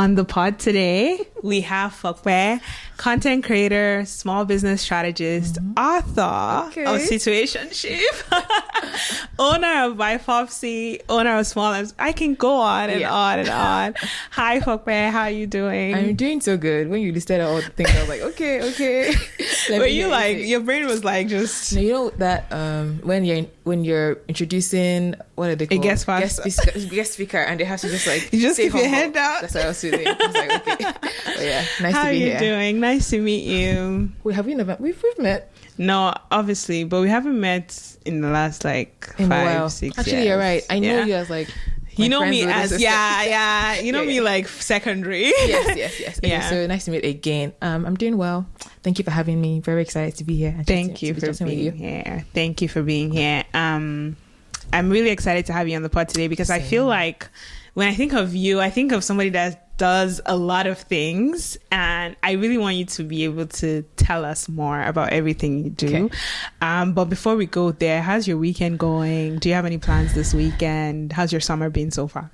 On the pod today, we have Fope, content creator, small business strategist, author of Situationship, owner of By Foxy, owner of Small. I can go on and on and on. Hi, Fope. How are you doing? I'm doing so good. When you listed all the things, I was like, okay. Were you like, your brain was like just... No, you know that when you're introducing, what are they called? A guest speaker, and they have to just like... You just keep your head down. That's what I was doing. I was like, okay. But yeah, nice How to be here. are you doing? Nice to meet you. Wait, have we never... We've met. No, obviously, but we haven't met in the last like 5, 6 years. Actually, you're right. I know you as like... You know me as you know me like secondary. Yes. Okay, so nice to meet again. I'm doing well. Thank you for having me. Very excited to be here. Thank you for being here. Thank you for being here. I'm really excited to have you on the pod today because I feel like when I think of you, I think of somebody that does a lot of things, and I really want you to be able to tell us more about everything you do. But before we go there, how's your weekend going? Do you have any plans this weekend? How's your summer been so far?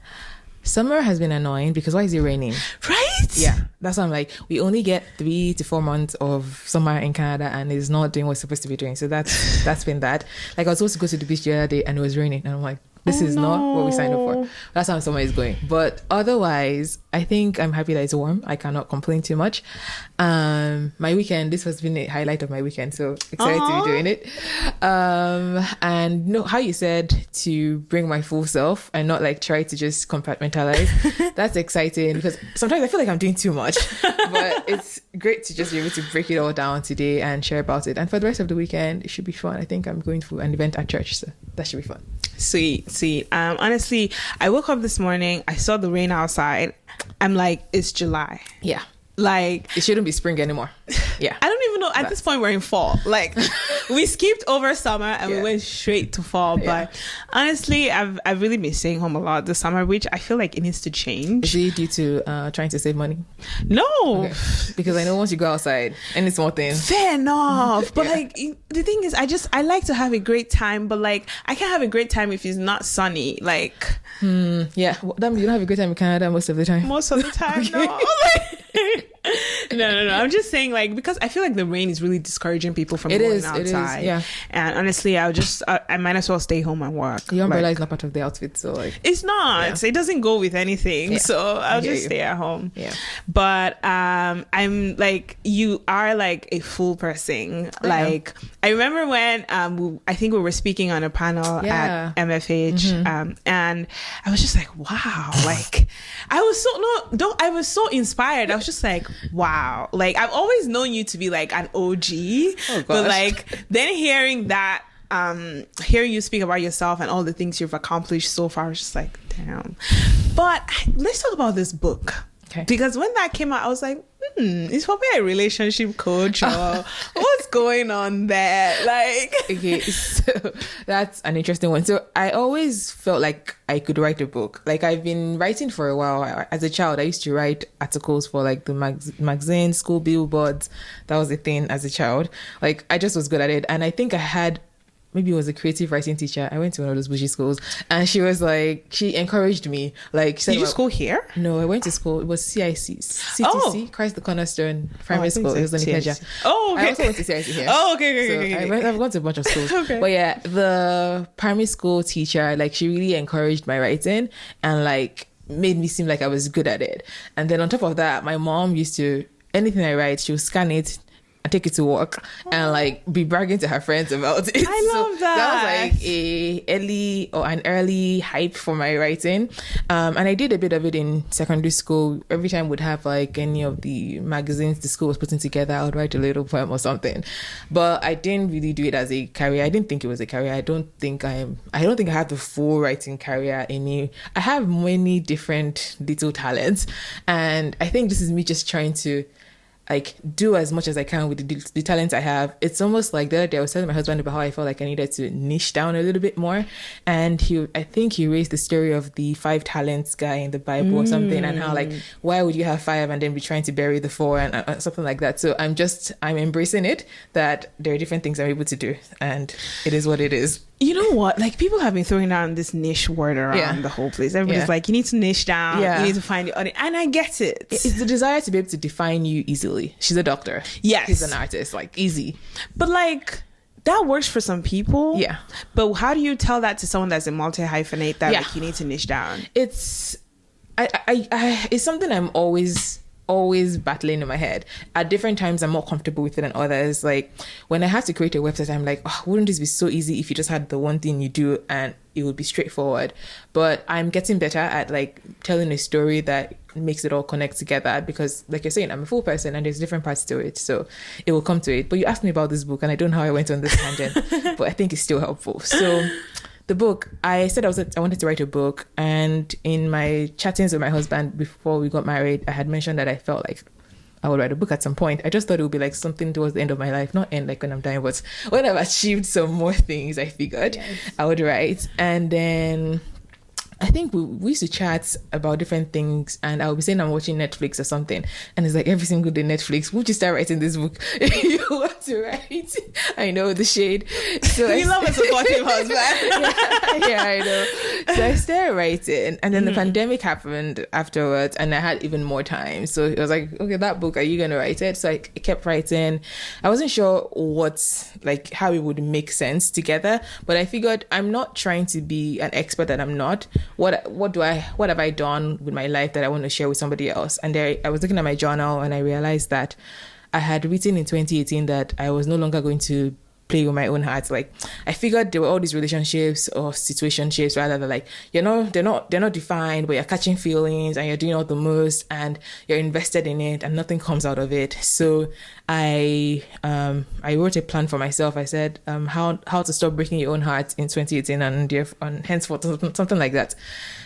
Summer has been annoying because why is it raining? Right? Yeah, that's why I'm like, we only get 3 to 4 months of summer in Canada, and it's not doing what it's supposed to be doing. So that's been that. Like, I was supposed to go to the beach the other day, and it was raining, and I'm like, this is not what we signed up for. That's how summer is going. But otherwise, I think I'm happy that it's warm. I cannot complain too much. My weekend, this has been a highlight of my weekend. So excited to be doing it. And you know how you said to bring my full self and not like try to just compartmentalize. That's exciting because sometimes I feel like I'm doing too much. But it's great to just be able to break it all down today and share about it. And for the rest of the weekend, it should be fun. I think I'm going to an event at church, so that should be fun. Sweet. Honestly, I woke up this morning, I saw the rain outside. I'm like, it's July. Yeah. Like, it shouldn't be spring anymore. Yeah. I don't even know. At this point, we're in fall. Like, we skipped over summer and we went straight to fall. Yeah. But honestly, I've really been staying home a lot this summer, which I feel like it needs to change. Is it due to trying to save money? No. Okay. Because I know once you go outside, any small thing. Fair enough. But like, the thing is, I like to have a great time, but like, I can't have a great time if it's not sunny. Like, yeah. Well, that means you don't have a good time in Canada most of the time. Most of the time, no. No. I'm just saying, like, because I feel like the rain is really discouraging people from going outside. It is, yeah. And honestly, I might as well stay home and work. The umbrella is not part of the outfit, so like it's not. Yeah. It doesn't go with anything. Yeah. So I'll just stay at home. Yeah. But I'm like, you are like a full person. Like, I remember when I think we were speaking on a panel at MFH, and I was just like, wow, like I was so inspired. I was just like, wow, like I've always known you to be like an OG, but like then hearing you speak about yourself and all the things you've accomplished so far, I was just like, damn. But let's talk about this book. Okay. Because when that came out, I was like, is Fope a relationship coach or what's going on there? Like, okay, so that's an interesting one. So I always felt like I could write a book. Like, I've been writing for a while. As a child, I used to write articles for like the magazine, school billboards. That was a thing as a child. Like, I just was good at it. And I think I had, maybe it was a creative writing teacher. I went to one of those bougie schools, and she was like, she encouraged me. Like, she said, did you school here? No, I went to school. It was CTC, Christ the Cornerstone Primary School. It was in Ikeja. Oh, okay. I also went to CIC here. Oh, okay. I've gone to a bunch of schools. Okay. But yeah, the primary school teacher, like, she really encouraged my writing and like made me seem like I was good at it. And then on top of that, my mom used to, anything I write, she would scan it and take it to work and like be bragging to her friends about it. I love that. That was like an early hype for my writing. And I did a bit of it in secondary school. Every time we'd have like any of the magazines the school was putting together, I would write a little poem or something. But I didn't really do it as a career. I didn't think it was a career. I don't think I have the full writing career in me. I have many different little talents. And I think this is me just trying to like do as much as I can with the talents I have. It's almost like the other day I was telling my husband about how I felt like I needed to niche down a little bit more. And I think he raised the story of the 5 talents guy in the Bible or something, and how like, why would you have 5 and then be trying to bury the 4 and something like that. So I'm embracing it, that there are different things I'm able to do, and it is what it is. You know what? Like, people have been throwing down this niche word around the whole place. Everybody's like, you need to niche down. You need to find the audience. And I get it. It's the desire to be able to define you easily. She's a doctor. Yes. She's an artist. Like, easy. But like, that works for some people. Yeah. But how do you tell that to someone that's a multi-hyphenate that like, you need to niche down? It's something I'm always battling in my head. At different times I'm more comfortable with it than others. Like, when I have to create a website, I'm like, oh, wouldn't this be so easy if you just had the one thing you do and it would be straightforward. But I'm getting better at like telling a story that makes it all connect together, because like you're saying, I'm a full person and there's different parts to it, so it will come to it. But you asked me about this book and I don't know how I went on this tangent, but I think it's still helpful. So the book, I said I wanted to write a book, and in my chattings with my husband before we got married, I had mentioned that I felt like I would write a book at some point. I just thought it would be like something towards the end of my life, not end like when I'm dying, but when I've achieved some more things, I figured I would write. And then I think we used to chat about different things, and I would be saying I'm watching Netflix or something, and it's like every single day Netflix, would you start writing this book? You want to write? I know the shade. So you love a supportive husband. Yeah, I know. So I started writing, and then the pandemic happened afterwards, and I had even more time. So it was like, okay, that book, are you going to write it? So I kept writing. I wasn't sure how it would make sense together, but I figured I'm not trying to be an expert that I'm not. What have I done with my life that I want to share with somebody else? And there, I was looking at my journal and I realized that I had written in 2018 that I was no longer going to play with my own heart. Like, I figured there were all these relationships or situationships rather than like, they're not defined, but you're catching feelings and you're doing all the most and you're invested in it and nothing comes out of it. So I wrote a plan for myself. I said how to stop breaking your own heart in 2018 and henceforth, something like that.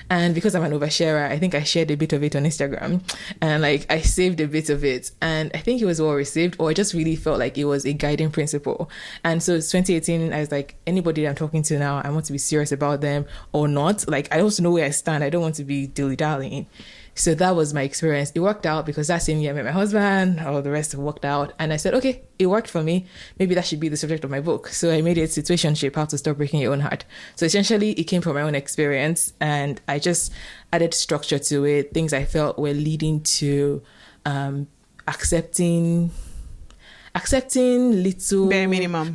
And because I'm an oversharer, I think I shared a bit of it on Instagram, and like I saved a bit of it, and I think it was well received, or I just really felt like it was a guiding principle. And so it's 2018, I was like, anybody that I'm talking to now, I want to be serious about them or not. Like, I also know where I stand. I don't want to be dilly-dallying. So that was my experience. It worked out because that same year I met my husband, all the rest worked out. And I said, okay, it worked for me. Maybe that should be the subject of my book. So I made it Situationship, How to Stop Breaking Your Own Heart. So essentially it came from my own experience, and I just added structure to it, things I felt were leading to accepting little bare minimum.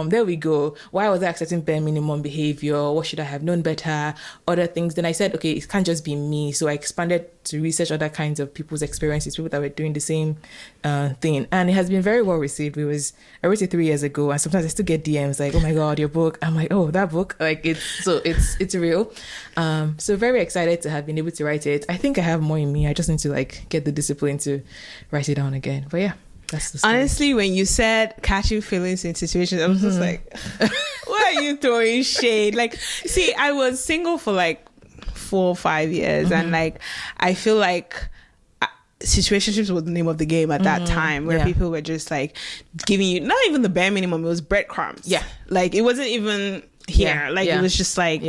There we go. Why was I accepting bare minimum behavior? What should I have known better? Other things. Then I said, okay, it can't just be me. So I expanded to research other kinds of people's experiences, people that were doing the same thing. And it has been very well received. I wrote it 3 years ago, and sometimes I still get DMs like, oh my God, your book. I'm like, oh, that book. Like, it's real. So very excited to have been able to write it. I think I have more in me. I just need to like get the discipline to write it down again. But yeah. Honestly, when you said catching feelings in situations, I was just like, why are you throwing shade? Like, see, I was single for like 4 or 5 years, and like, I feel like situationships was the name of the game at that time, where people were just like giving you not even the bare minimum, it was breadcrumbs. Yeah. Like, it wasn't even here. It was just like,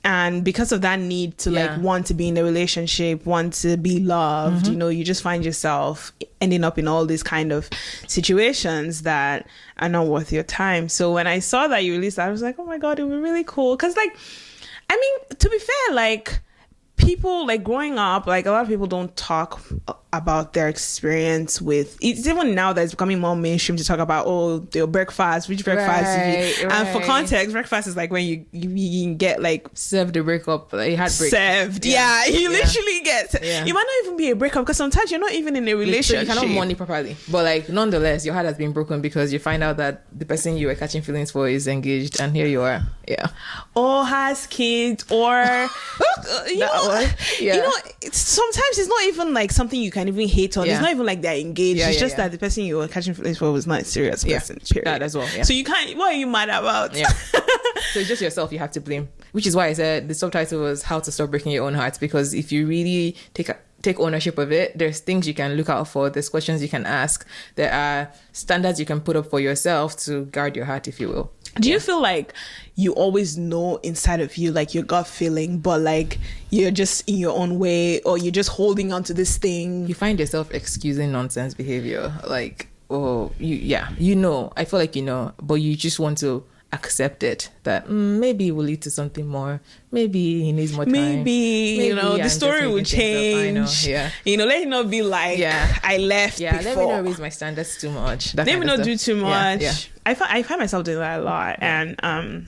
and because of that need to like want to be in a relationship, want to be loved, you just find yourself ending up in all these kind of situations that are not worth your time. So when I saw that you released that, I was like, oh my God, it would be really cool. Because like, I mean, to be fair, like, people like growing up, like a lot of people don't talk about their experience with it's even now that it's becoming more mainstream to talk about their breakfast, which breakfast did you, and for context, breakfast is like when you can get like served the breakup, like heartbreak served, you literally get it might not even be a breakup because sometimes you're not even in a relationship, so you cannot mourn it properly, but like nonetheless your heart has been broken because you find out that the person you were catching feelings for is engaged, and here you are, or has kids, or you know, sometimes it's not even like something you can even hate on. It's not even like they're engaged. It's just that the person you were catching feelings for was not a serious person. Period. That as well. So you can't. What are you mad about? So it's just yourself you have to blame. Which is why I said the subtitle was How to Stop Breaking Your Own Heart, because if you really take ownership of it, there's things you can look out for, there's questions you can ask, there are standards you can put up for yourself to guard your heart, if you will. Do you feel like you always know inside of you, like your gut feeling, but like you're just in your own way, or you're just holding on to this thing? You find yourself excusing nonsense behavior, like, I feel like but you just want to accept it, that maybe it will lead to something more. Maybe he needs more time. Maybe the story will change. Yeah. Let it not be like, I left before. Let me not raise my standards too much. Let me not do too much. Yeah. I find myself doing that a lot. And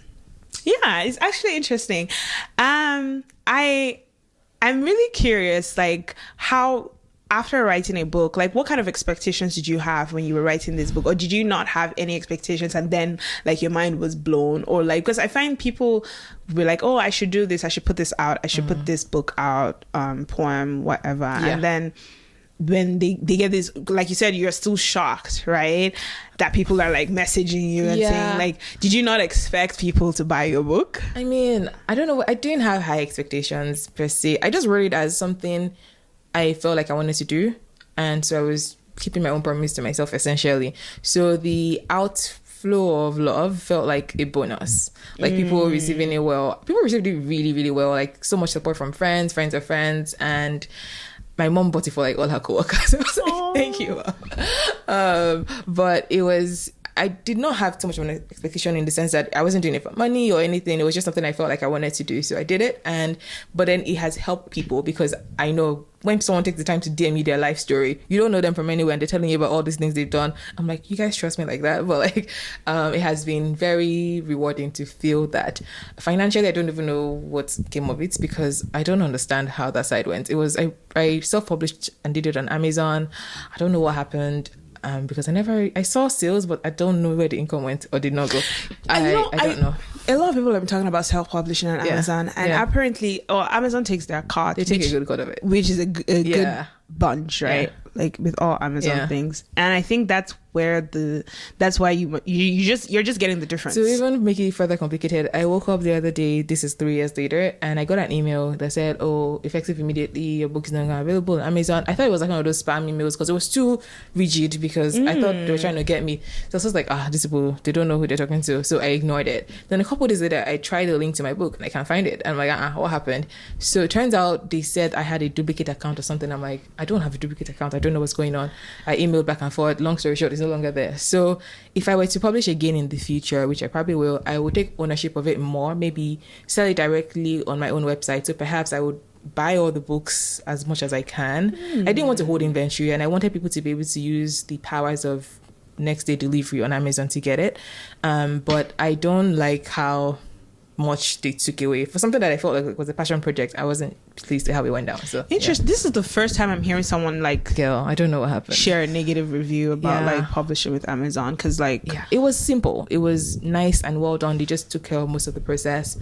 it's actually interesting. I'm really curious, like, how, after writing a book, like, what kind of expectations did you have when you were writing this book? Or did you not have any expectations and then, like, your mind was blown? Or, like, because I find people be like, oh, I should do this, I should put this out, I should put this book out, poem, whatever. And then when they get this, like you said, you're still shocked, right? That people are, like, messaging you and saying, like, did you not expect people to buy your book? I mean, I don't know. I didn't have high expectations per se. I just wrote it as something I felt like I wanted to do. And so I was keeping my own promise to myself, essentially. So the outflow of love felt like a bonus. Like, people receiving it well. People received it really, really well. Like, so much support from friends of friends. And my mom bought it for, like, all her co-workers. I was like, thank you. But I did not have too much of an expectation, in the sense that I wasn't doing it for money or anything. It was just something I felt like I wanted to do. So I did it. But then it has helped people, because I know when someone takes the time to DM you their life story, you don't know them from anywhere and they're telling you about all these things they've done. I'm like, you guys trust me like that? But, like, it has been very rewarding to feel that. Financially, I don't even know what came of it, because I don't understand how that side went. It was, I self-published and did it on Amazon. I don't know what happened. Because I saw sales, but I don't know where the income went or did not go. I don't know. A lot of people have been talking about self-publishing on Amazon, and apparently, Amazon takes their cut. They take a good cut of it, which is a good bunch, right? Like, with all Amazon things. And I think that's where that's why you're just getting the difference. To even make it further complicated, I woke up the other day, this is 3 years later, and I got an email that said, oh, effective immediately, your book is no longer available on Amazon. I thought it was like one of those spam emails, because it was too rigid, because I thought they were trying to get me. So I was like, these people, they don't know who they're talking to. So I ignored it. Then a couple of days later, I tried the link to my book and I can't find it. And I'm like, what happened? So it turns out they said I had a duplicate account or something. I'm like, I don't have a duplicate account. I don't know what's going on. I emailed back and forth. Long story short, it's no longer there. So if I were to publish again in the future, which I probably will, I would take ownership of it more, maybe sell it directly on my own website. So perhaps I would buy all the books as much as I can. I didn't want to hold inventory, and I wanted people to be able to use the powers of next day delivery on Amazon to get it. But I don't like how much they took away for something that I felt like it was a passion project. I wasn't pleased with how it went down. So interesting. This is the first time I'm hearing someone, like, girl, I don't know what happened, share a negative review about like publishing with Amazon, because it was simple, it was nice and well done. They just took care of most of the process,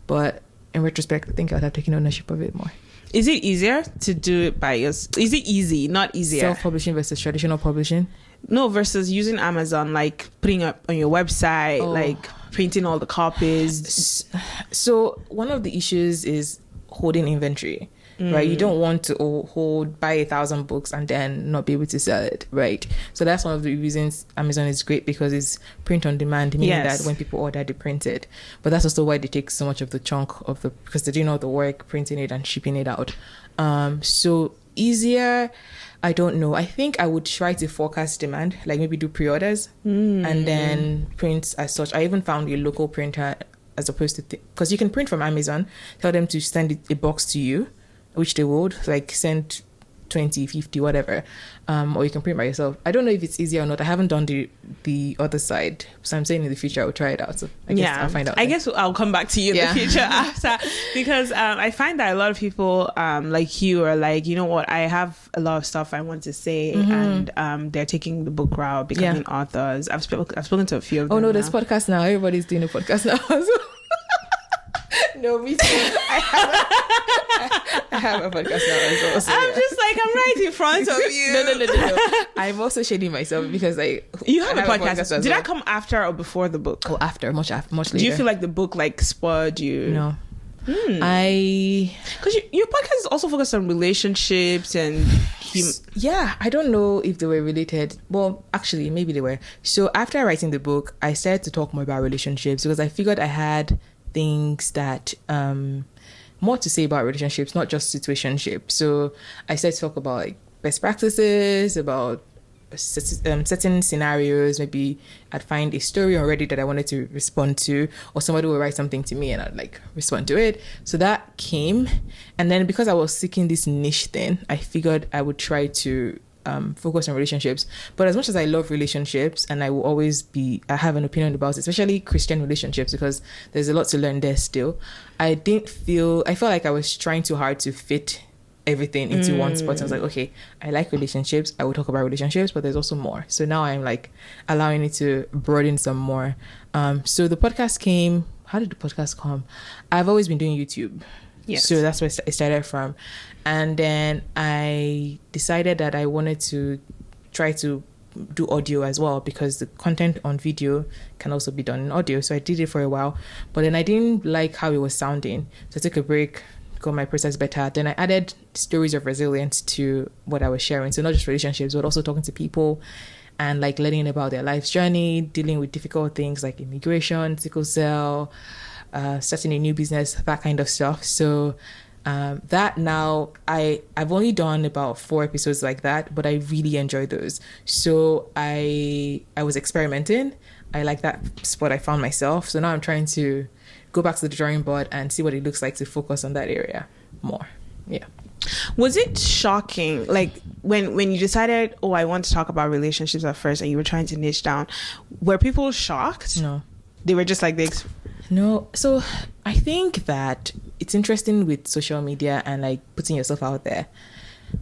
but in retrospect, I think I'd have taken ownership of it more. Is it easier to do it by yourself? Is it easy, not easier? Self-publishing versus traditional publishing? No, versus using Amazon, like putting up on your website, like printing all the copies. So one of the issues is holding inventory, right? You don't want to buy 1,000 books and then not be able to sell it, right? So that's one of the reasons Amazon is great, because it's print on demand, meaning that when people order, they print it. But that's also why they take so much of the chunk of because they're doing all the work printing it and shipping it out. So easier, I don't know. I think I would try to forecast demand, like maybe do pre-orders and then print as such. I even found a local printer, as opposed to because you can print from Amazon, tell them to send a box to you, which they would, like, send 20, 50, whatever, or you can print by yourself. I don't know if it's easier or not. I haven't done the other side, so I'm saying in the future I will try it out. So I guess I'll find out. I guess I'll come back to you in the future after, because I find that a lot of people like you are like, you know what, I have a lot of stuff I want to say, and they're taking the book route, becoming authors. I've spoken to a few of them. Oh no, there's podcasts now. Everybody's doing a podcast now. No, me too. I have a podcast now as well. So I'm just like, I'm right in front of you. No. I'm also shading myself because you have a podcast. Did that come after or before the book? Oh, after, much later. Do you feel like the book like spurred you? No. Because your podcast is also focused on relationships and I don't know if they were related. Well, actually, maybe they were. So after writing the book, I started to talk more about relationships, because I figured I had things that more to say about relationships, not just situationship. So I started to talk about like best practices, about certain scenarios. Maybe I'd find a story on Reddit that I wanted to respond to, or somebody would write something to me and I'd like respond to it. So that came, and then because I was seeking this niche thing, I figured I would try to focus on relationships. But as much as I love relationships, and I will always I have an opinion about it, especially Christian relationships, because there's a lot to learn there still. I felt like I was trying too hard to fit everything into one spot. I was like, okay, I like relationships, I will talk about relationships, but there's also more. So now I'm like allowing it to broaden some more. So the podcast came. How did the podcast come? I've always been doing YouTube. Yes. So that's where it started from. And then I decided that I wanted to try to do audio as well, because the content on video can also be done in audio. So I did it for a while, but then I didn't like how it was sounding. So I took a break, got my process better. Then I added stories of resilience to what I was sharing. So not just relationships, but also talking to people and like learning about their life's journey, dealing with difficult things like immigration, sickle cell, starting a new business, that kind of stuff. So that now I've only done about 4 episodes like that, but I really enjoy those. So I was experimenting. I like that spot I found myself. So now I'm trying to go back to the drawing board and see what it looks like to focus on that area more. Yeah. Was it shocking, like when you decided, oh, I want to talk about relationships at first, and you were trying to niche down? Were people shocked? No. They were just like No. So I think that it's interesting with social media and like putting yourself out there.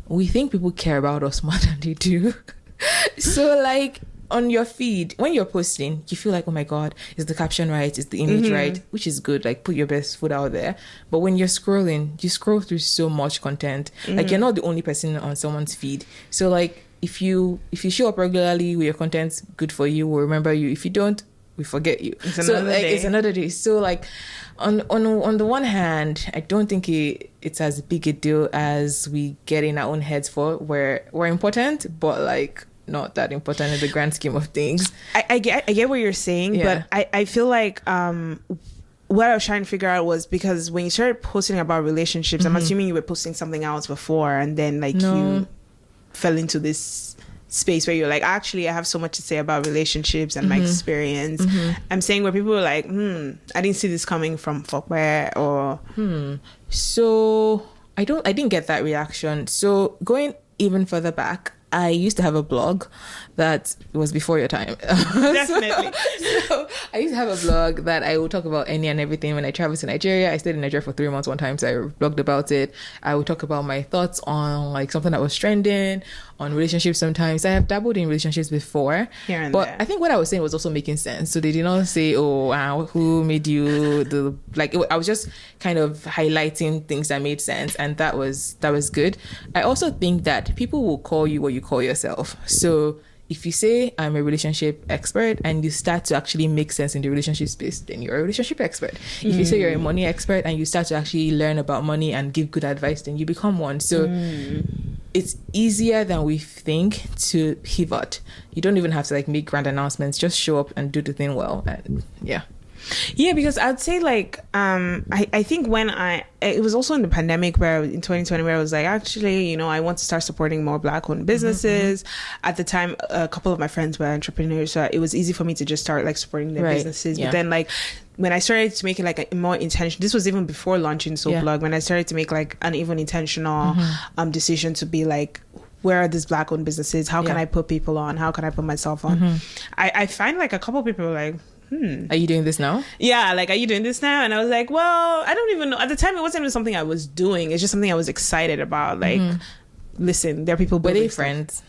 We think people care about us more than they do. So like on your feed, when you're posting, you feel like, oh my God, is the caption right? Is the image right? Which is good. Like put your best foot out there. But when you're scrolling, you scroll through so much content. Like you're not the only person on someone's feed. So like if you show up regularly with your content, good for you. We'll remember you. If you don't, we forget you. It's another day. So like on the one hand, I don't think it's as big a deal as we get in our own heads for. We're important, but like not that important in the grand scheme of things. I get what you're saying, yeah. But I feel like what I was trying to figure out was, because when you started posting about relationships, I'm assuming you were posting something else before, and then like you fell into this space where you're like, actually I have so much to say about relationships and my experience. I'm saying where people were like, I didn't see this coming from Fope, or So I didn't get that reaction. So going even further back, I used to have a blog that was before your time. Definitely. So I used to have a blog that I would talk about any and everything. When I traveled to Nigeria, I stayed in Nigeria for 3 months one time, so I blogged about it. I would talk about my thoughts on like something that was trending, on relationships sometimes. I have dabbled in relationships before. Here and but there. I think what I was saying was also making sense. So they did not say, oh, wow, who made you the... Like, I was just kind of highlighting things that made sense, and that was good. I also think that people will call you what you call yourself. So if you say I'm a relationship expert and you start to actually make sense in the relationship space, then you're a relationship expert. If you say you're a money expert and you start to actually learn about money and give good advice, then you become one. So it's easier than we think to pivot. You don't even have to like make grand announcements. Just show up and do the thing well. And yeah, because I'd say like I think when it was also in the pandemic, where in 2020, where I was like, actually, you know, I want to start supporting more Black-owned businesses. At the time, a couple of my friends were entrepreneurs, so it was easy for me to just start like supporting their businesses. But then like when I started to make it like a more intentional, this was even before launching SoPlugged, when I started to make like an even intentional decision to be like, where are these Black-owned businesses? How can I put people on? How can I put myself on? I find like a couple of people were like, are you doing this now? Yeah, like, are you doing this now? And I was like, well, I don't even know. At the time, it wasn't even something I was doing. It's just something I was excited about. Like, listen, there are people. Were they friends?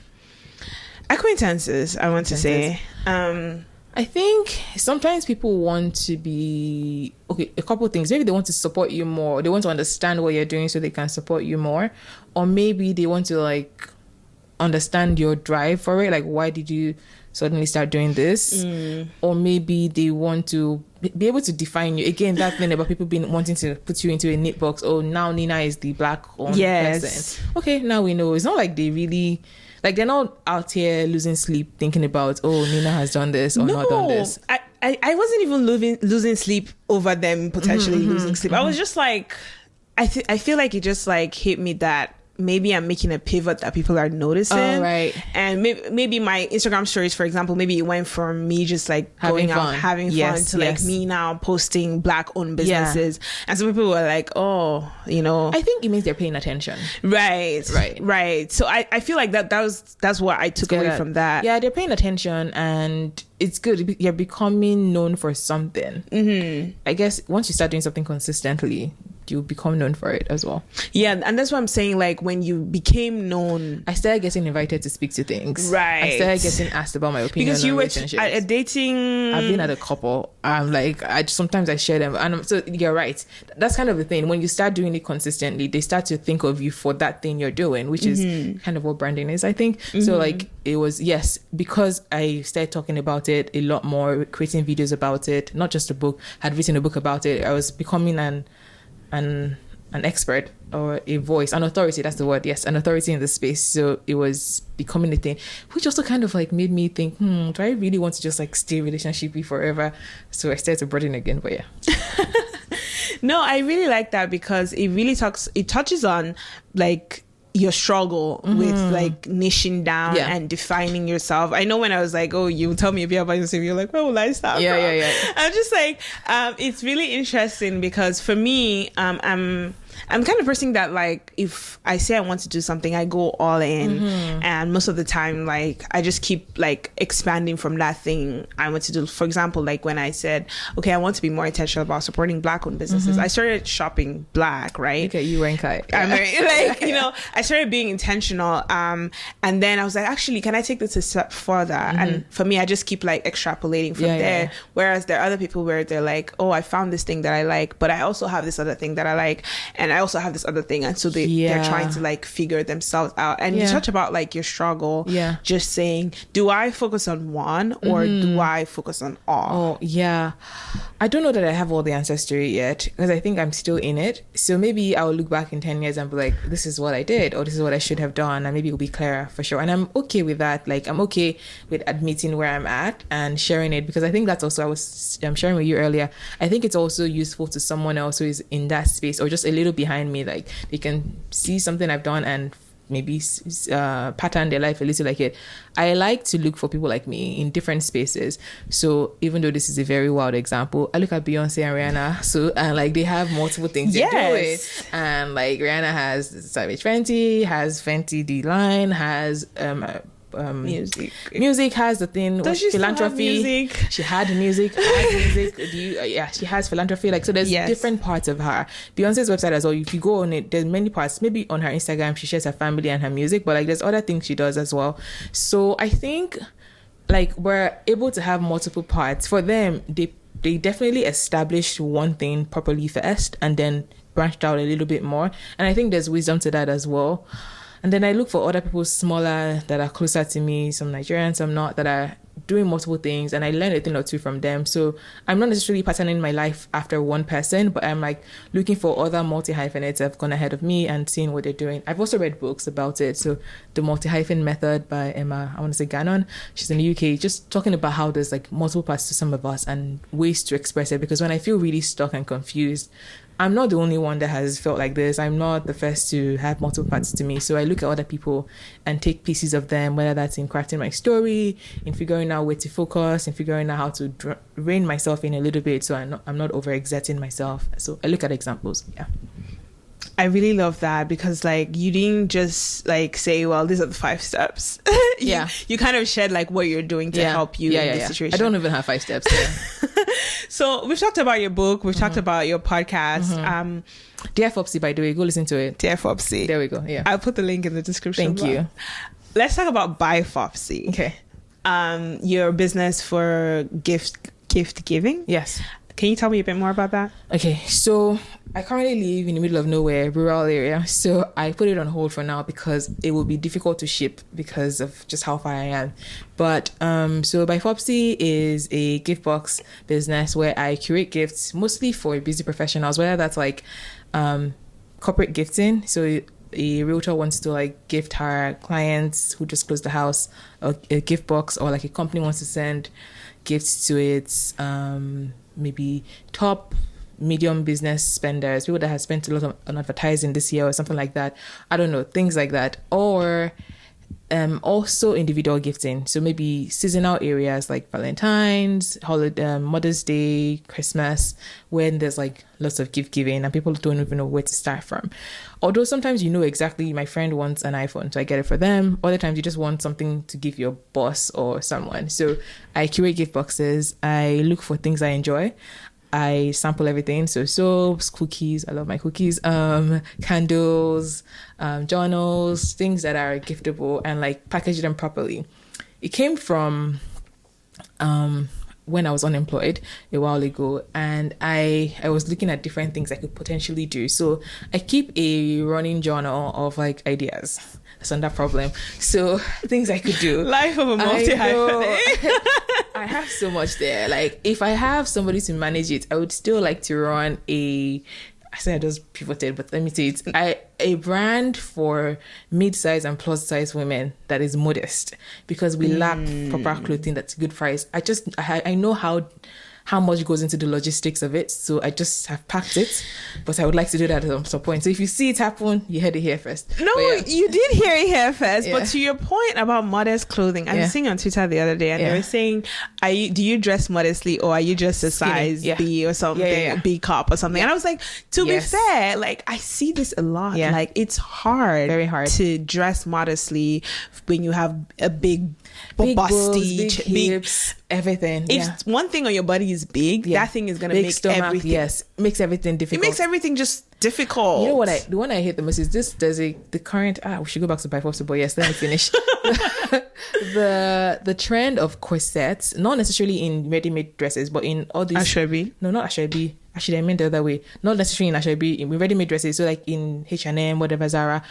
Acquaintances, I want to say. I think sometimes people want to be, a couple of things. Maybe they want to support you more. They want to understand what you're doing so they can support you more. Or maybe they want to like understand your drive for it. Like, why did you suddenly start doing this? Or maybe they want to be able to define you. Again, that thing about people wanting to put you into a neat box. Oh, now Nina is the Black-owned person. Okay, now we know. It's not like they really, like, they're not out here losing sleep thinking about, oh, Nina has done this or not done this. I wasn't even losing sleep over them potentially losing sleep. I was just like, I feel like it just like hit me that maybe I'm making a pivot that people are noticing. Oh, right. And maybe my Instagram stories, for example, maybe it went from me just like going out having fun to like me now posting Black-owned businesses. And some people were like, oh, you know. I think it means they're paying attention. Right. So I feel like that's what I took away from that. Yeah, they're paying attention, and it's good. You're becoming known for something. I guess once you start doing something consistently, you become known for it as well. Yeah, and that's what I'm saying. Like, when you became known, I started getting invited to speak to things. Right. I started getting asked about my opinion because you on were relationships. at a dating. I've been at a couple. Sometimes I share them, and so you're right. That's kind of the thing. When you start doing it consistently, they start to think of you for that thing you're doing, which is kind of what branding is, I think. So like, it was, yes, because I started talking about it a lot more, creating videos about it, not just a book. Had written a book about it. I was becoming an expert, or a voice, an authority, that's the word, yes, an authority in the space. So it was becoming a thing, which also kind of like made me think, do I really want to just like stay relationship-y forever? So I started to broaden again, but yeah. No, I really like that, because it touches on like your struggle with like niching down and defining yourself. I know when I was like, oh, you tell me a bit about yourself, you're like, where will I start from? I'm just like, it's really interesting, because for me, I'm kind of person that, like, if I say I want to do something, I go all in. And most of the time, like, I just keep like expanding from that thing I want to do. For example, like when I said, okay, I want to be more intentional about supporting Black-owned businesses, I started shopping Black, right? Okay, you weren't kind. Like, you know, I started being intentional. And then I was like, actually, can I take this a step further? And for me, I just keep like extrapolating from there. Whereas there are other people where they're like, oh, I found this thing that I like, but I also have this other thing that I like, and I also have this other thing, and so they're trying to like figure themselves out. And you touch about like your struggle, just saying, do I focus on one or do I focus on all? Oh yeah, I don't know that I have all the answers to it yet, because I think I'm still in it. So maybe I'll look back in 10 years and be like, this is what I did, or this is what I should have done, and maybe it'll be clearer for sure. And I'm okay with that. Like, I'm okay with admitting where I'm at and sharing it, because I think that's also, I'm sharing with you earlier, I think it's also useful to someone else who is in that space or just a little behind me. Like, they can see something I've done and maybe pattern their life a little like it. I like to look for people like me in different spaces. So even though this is a very wild example, I look at Beyonce and Rihanna. So, and like, they have multiple things they're doing. And like, Rihanna has Savage Fenty, has Fenty D line, has music has the thing with philanthropy. She had music. She has philanthropy. Like, so there's different parts of her. Beyonce's website as well, if you go on it, there's many parts. Maybe on her Instagram she shares her family and her music, but like, there's other things she does as well. So I think like, we're able to have multiple parts. For them, they definitely established one thing properly first and then branched out a little bit more. And I think there's wisdom to that as well. And then I look for other people smaller that are closer to me, some Nigerians, some not, that are doing multiple things, and I learn a thing or two from them. So I'm not necessarily patterning my life after one person, but I'm like looking for other multi-hyphenates that have gone ahead of me and seeing what they're doing. I've also read books about it. So the multi-hyphen method by Emma, I want to say Gannon, she's in the UK, just talking about how there's like multiple parts to some of us and ways to express it. Because when I feel really stuck and confused, I'm not the only one that has felt like this. I'm not the first to have multiple parts to me. So I look at other people and take pieces of them, whether that's in crafting my story, in figuring out where to focus, in figuring out how to rein myself in a little bit, so I'm not overexerting myself. So I look at examples. Yeah. I really love that, because like, you didn't just like say, well, these are the 5 steps. You kind of shared like what you're doing to help you in this situation. I don't even have 5 steps. So we've talked about your book, we've talked about your podcast. Dear Foxy, by the way, go listen to it. Dear Foxy. There we go. Yeah. I'll put the link in the description. Thank you. Let's talk about By Foxy. Okay. Your business for gift giving. Yes. Can you tell me a bit more about that? Okay, so I currently live in the middle of nowhere, rural area. So I put it on hold for now because it will be difficult to ship because of just how far I am. But so By Foxy is a gift box business where I curate gifts mostly for busy professionals, whether that's like corporate gifting. So a realtor wants to like gift her clients who just closed the house a gift box, or like a company wants to send gifts to its maybe top medium business spenders, people that have spent a lot on advertising this year or something like that. I don't know, things like that. Or also individual gifting. So maybe seasonal areas like Valentine's, holiday, Mother's Day, Christmas, when there's like lots of gift giving and people don't even know where to start from. Although sometimes you know exactly, my friend wants an iPhone, so I get it for them. Other times you just want something to give your boss or someone. So I curate gift boxes. I look for things I enjoy. I sample everything. So soaps, cookies. I love my cookies. Candles, journals, things that are giftable, and like package them properly. It came from when I was unemployed a while ago, and I was looking at different things I could potentially do. So I keep a running journal of like ideas. That's not that problem. So things I could do. Life of a multi-hyphenate. I have so much there. Like if I have somebody to manage it, I would still like to run I said I just pivoted, but let me say it. A brand for mid-size and plus-size women that is modest, because we lack proper clothing that's good price. I know how much goes into the logistics of it, so I just have packed it, but I would like to do that at some point. So if you see it happen, you heard it here first. No, you did hear it here first. But to your point about modest clothing, I was seeing on Twitter the other day, and they were saying, do you dress modestly, or are you just a size B or something, B cup or something? And I was like, to be fair, like I see this a lot. Like it's hard, very hard to dress modestly when you have a big busty, big hips, everything. If one thing on your body is big, that thing is gonna make stomach, everything. Yes, makes everything difficult. It makes everything just difficult. You know what? The one I hate the most is this. The current. We should go back to by Foxy, but yes, let me finish. the trend of corsets, not necessarily in ready-made dresses, but in all these. Ashwebi? No, not Ashwebi. Actually, I meant the other way. Not necessarily in Ashwebi, in ready-made dresses. So like in H&M, whatever, Zara.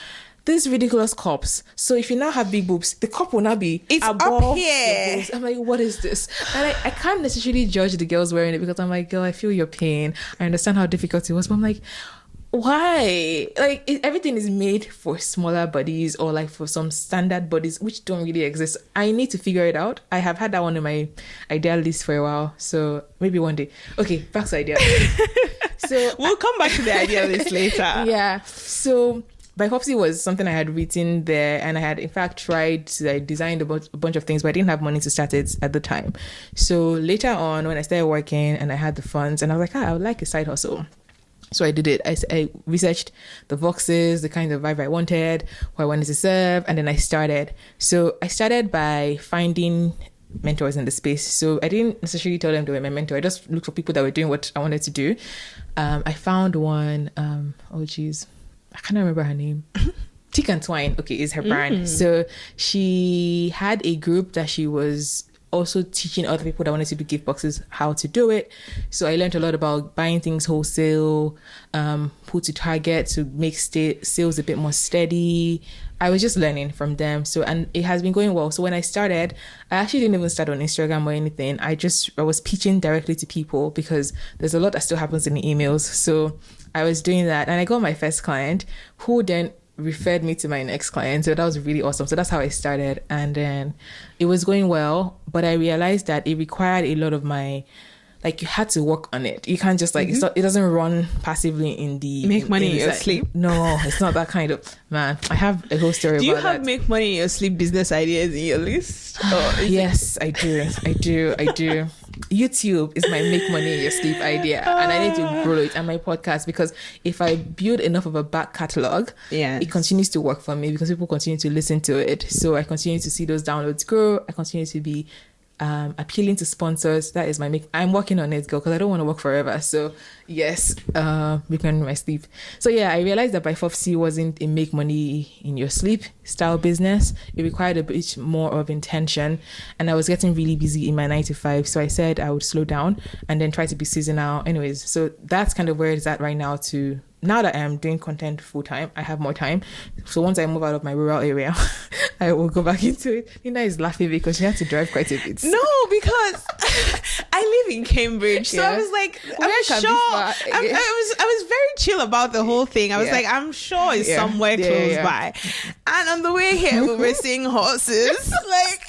These ridiculous cups. So if you now have big boobs, the cup will now be above up here. Boobs. I'm like, what is this? And I can't necessarily judge the girls wearing it, because I'm like, girl, I feel your pain. I understand how difficult it was, but I'm like, why? Like everything is made for smaller bodies, or like for some standard bodies which don't really exist. I need to figure it out. I have had that one in my idea list for a while, so maybe one day. Okay, back to idea. So we'll come back to the idea list later. Yeah. So By Foxy was something I had written there, and I had in fact tried to, I designed a bunch of things, but I didn't have money to start it at the time. So later on, when I started working and I had the funds, and I was like, I would like a side hustle. So I did it. I researched the boxes, the kind of vibe I wanted, who I wanted to serve, and then I started. So I started by finding mentors in the space. So I didn't necessarily tell them they were my mentor. I just looked for people that were doing what I wanted to do. I found one, I can't remember her name. Tick and Twine, is her brand. So she had a group that she was also teaching other people that wanted to do gift boxes how to do it. So I learned a lot about buying things wholesale, who to target to make sales a bit more steady. I was just learning from them. So, and it has been going well. So when I started, I actually didn't even start on Instagram or anything. I was pitching directly to people, because there's a lot that still happens in the emails. So I was doing that, and I got my first client, who then referred me to my next client. So that was really awesome. So that's how I started, and then it was going well, but I realized that it required a lot of my, like, you had to work on it. You can't just like, it doesn't run passively in the make money in your sleep. No, it's not that kind of, man. I have a whole story about that. Do you have make money in your sleep business ideas in your list? Yes, I do. YouTube is my make money in your sleep idea, and I need to grow it, and my podcast, because if I build enough of a back catalog, it continues to work for me, because people continue to listen to it. So I continue to see those downloads grow. I continue to be appealing to sponsors. That is I'm working on it, girl, because I don't want to work forever. So yes, make money in my sleep. So yeah, I realized that by Foxy wasn't a make money in your sleep style business. It required a bit more of intention, and I was getting really busy in my 9 to 5. So I said I would slow down and then try to be seasonal. Anyways, so that's kind of where it's at right now. Now that I am doing content full time, I have more time. So once I move out of my rural area, I will go back into it. Nina is laughing because she had to drive quite a bit. No, because I live in Cambridge, so I was like, I'm sure. I was very chill about the whole thing. I was like, I'm sure it's somewhere close by. And on the way here, we were seeing horses, like.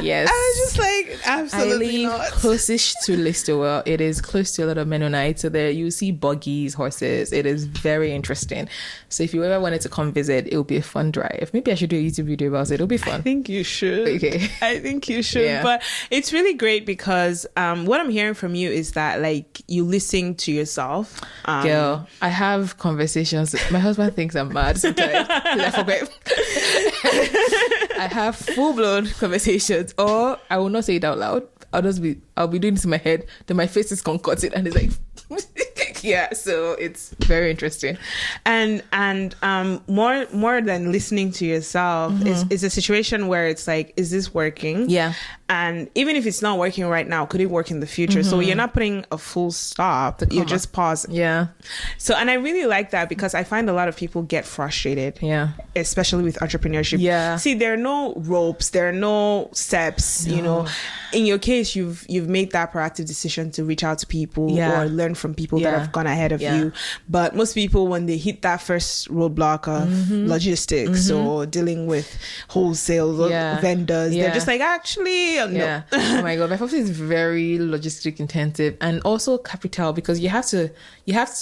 Yes. I was just like, absolutely not. Closest to Listowel. It is close to a lot of Mennonites. So there you see buggies, horses. It is very interesting. So if you ever wanted to come visit, it will be a fun drive. Maybe I should do a YouTube video about it. It'll be fun. I think you should. Okay. I think you should. Yeah. But it's really great because what I'm hearing from you is that like you listen to yourself. Girl, I have conversations. My husband thinks I'm mad sometimes. I forget. I have full-blown conversations, or I will not say it out loud. I'll be doing this in my head, then my face is concocted and it's like yeah, so it's very interesting. And more than listening to yourself is a situation where it's like, is this working? Yeah. And even if it's not working right now, could it work in the future? So you're not putting a full stop, you're just pausing. Yeah. So, and I really like that because I find a lot of people get frustrated. Yeah. Especially with entrepreneurship. Yeah. See, there are no ropes, there are no steps, you know. In your case, you've made that proactive decision to reach out to people or learn from people that have gone ahead of you. But most people, when they hit that first roadblock of logistics or dealing with wholesale or vendors, they're just like, actually, no. Oh my God, my Foxy is very logistic intensive and also capital, because you have to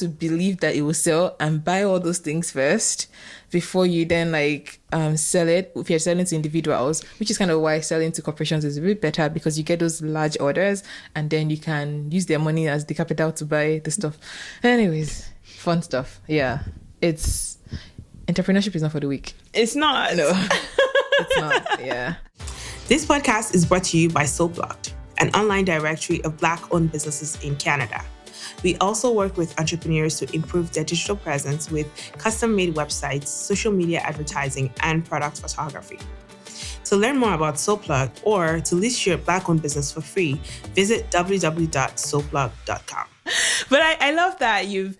believe that it will sell and buy all those things first before you then like sell it. If you're selling to individuals, which is kind of why selling to corporations is a bit better, because you get those large orders and then you can use their money as the capital to buy the stuff. Anyways, fun stuff. Yeah, it's entrepreneurship is not for the weak. It's not. No, it's not. Yeah. This podcast is brought to you by SoPlugged, an online directory of Black-owned businesses in Canada. We also work with entrepreneurs to improve their digital presence with custom-made websites, social media advertising, and product photography. To learn more about SoPlugged or to list your Black-owned business for free, visit www.soplugged.com. But I love that you've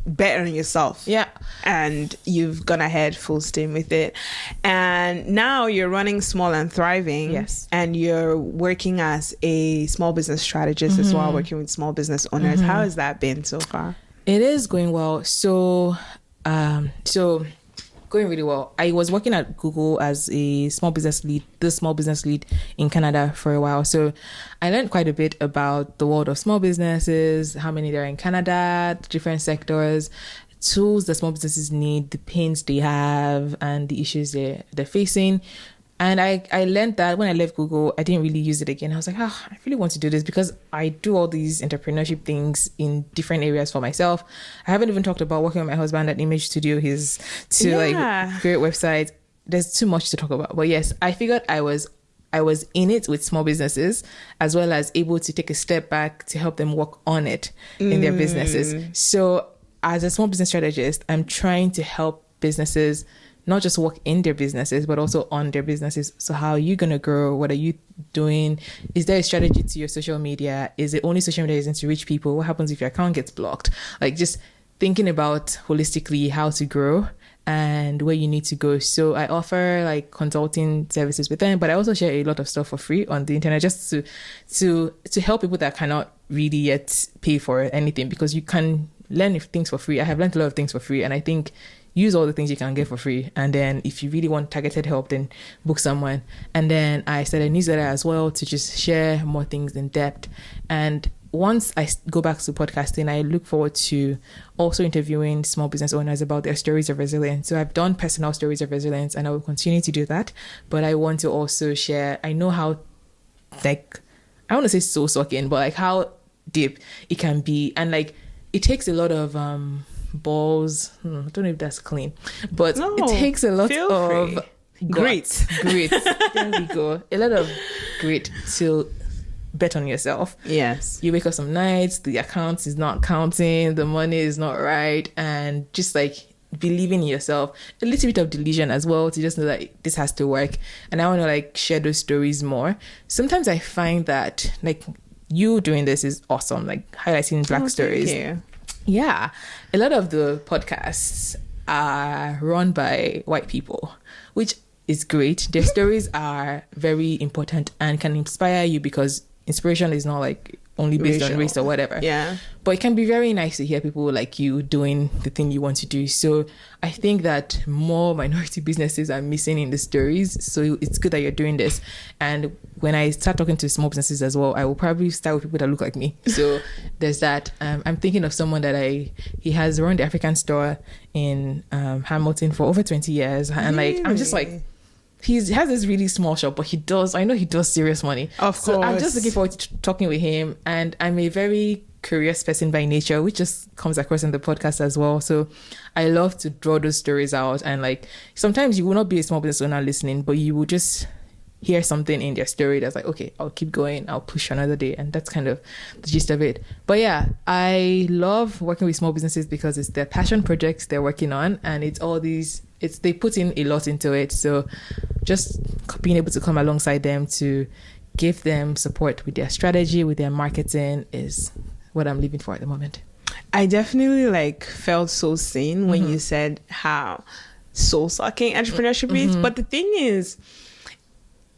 bet on yourself. Yeah. And you've gone ahead full steam with it. And now you're running Small and Thriving. Yes. And you're working as a small business strategist as well, working with small business owners. How has that been so far? It is going well. So going really well. I was working at Google as a small business lead in Canada for a while. So I learned quite a bit about the world of small businesses, how many there are in Canada, different sectors, tools that small businesses need, the pains they have, and the issues they're facing. And I learned that when I left Google, I didn't really use it again. I was like, I really want to do this because I do all these entrepreneurship things in different areas for myself. I haven't even talked about working with my husband at Image Studio, like create websites. There's too much to talk about. But yes, I figured I was in it with small businesses, as well as able to take a step back to help them work on it in their businesses. So as a small business strategist, I'm trying to help businesses not just work in their businesses, but also on their businesses. So how are you going to grow? What are you doing? Is there a strategy to your social media? Is it only social media isn't to reach people? What happens if your account gets blocked? Like just thinking about holistically how to grow and where you need to go. So I offer like consulting services with them, but I also share a lot of stuff for free on the internet just to help people that cannot really yet pay for anything, because you can learn things for free. I have learned a lot of things for free, and I think use all the things you can get for free. And then if you really want targeted help, then book someone. And then I started a newsletter as well to just share more things in depth. And once I go back to podcasting, I look forward to also interviewing small business owners about their stories of resilience. So I've done personal stories of resilience and I will continue to do that. But I want to also share, I know how, like, I want to say soul sucking, but like how deep it can be. And like, it takes a lot of, balls. I don't know if that's clean, but it takes a lot of grit. There we go. A lot of grit to bet on yourself. Yes. You wake up some nights, the account is not counting, the money is not right, and just like believing in yourself. A little bit of delusion as well to just know that this has to work. And I want to like share those stories more. Sometimes I find that like you doing this is awesome, like highlighting Black stories. Thank you. Yeah, a lot of the podcasts are run by white people, which is great. Their stories are very important and can inspire you, because inspiration is not like only based on race or whatever. Yeah. But it can be very nice to hear people like you doing the thing you want to do. So I think that more minority businesses are missing in the stories. So it's good that you're doing this. And when I start talking to small businesses as well, I will probably start with people that look like me. So there's that. I'm thinking of someone that he has run the African store in Hamilton for over 20 years. And like, I'm just like, he has this really small shop, but I know he does serious money. Of course. So I'm just looking forward to talking with him. And I'm a very curious person by nature, which just comes across in the podcast as well. So I love to draw those stories out. And like, sometimes you will not be a small business owner listening, but you will just hear something in their story that's like, okay, I'll keep going, I'll push another day. And that's kind of the gist of it. But yeah, I love working with small businesses because it's their passion projects they're working on, and it's all these, they put in a lot into it. So just being able to come alongside them to give them support with their strategy, with their marketing is what I'm living for at the moment. I definitely like felt so seen when you said how soul-sucking entrepreneurship is. But the thing is,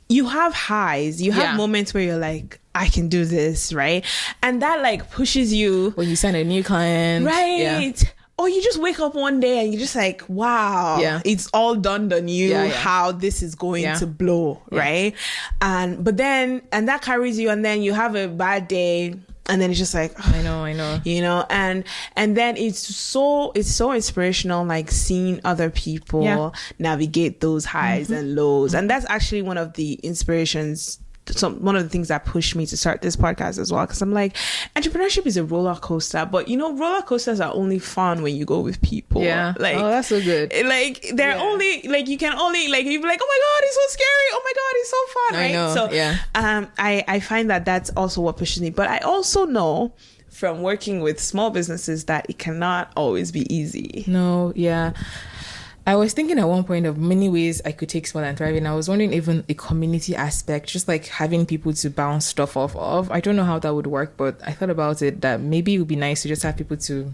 you have highs, you have moments where you're like, I can do this, right? And that like pushes you. When you sign a new client. Right. Yeah. Or you just wake up one day and you're just like, wow, it's all dawned on you how this is going to blow, right? And that carries you, and then you have a bad day, and then it's just like, I know, you know, and then it's so inspirational, like seeing other people navigate those highs and lows. And that's actually one of the inspirations, one of the things that pushed me to start this podcast as well, because I'm like, entrepreneurship is a roller coaster, but you know, roller coasters are only fun when you go with people. Like, oh, that's so good. Like, they're only like, you can only like, you'd be like, oh my god, it's so scary, oh my god, it's so fun, right? So I find that that's also what pushes me. But I also know from working with small businesses that it cannot always be easy. I was thinking at one point of many ways I could take Small and Thriving. I was wondering even a community aspect, just like having people to bounce stuff off of. I don't know how that would work, but I thought about it that maybe it would be nice to just have people to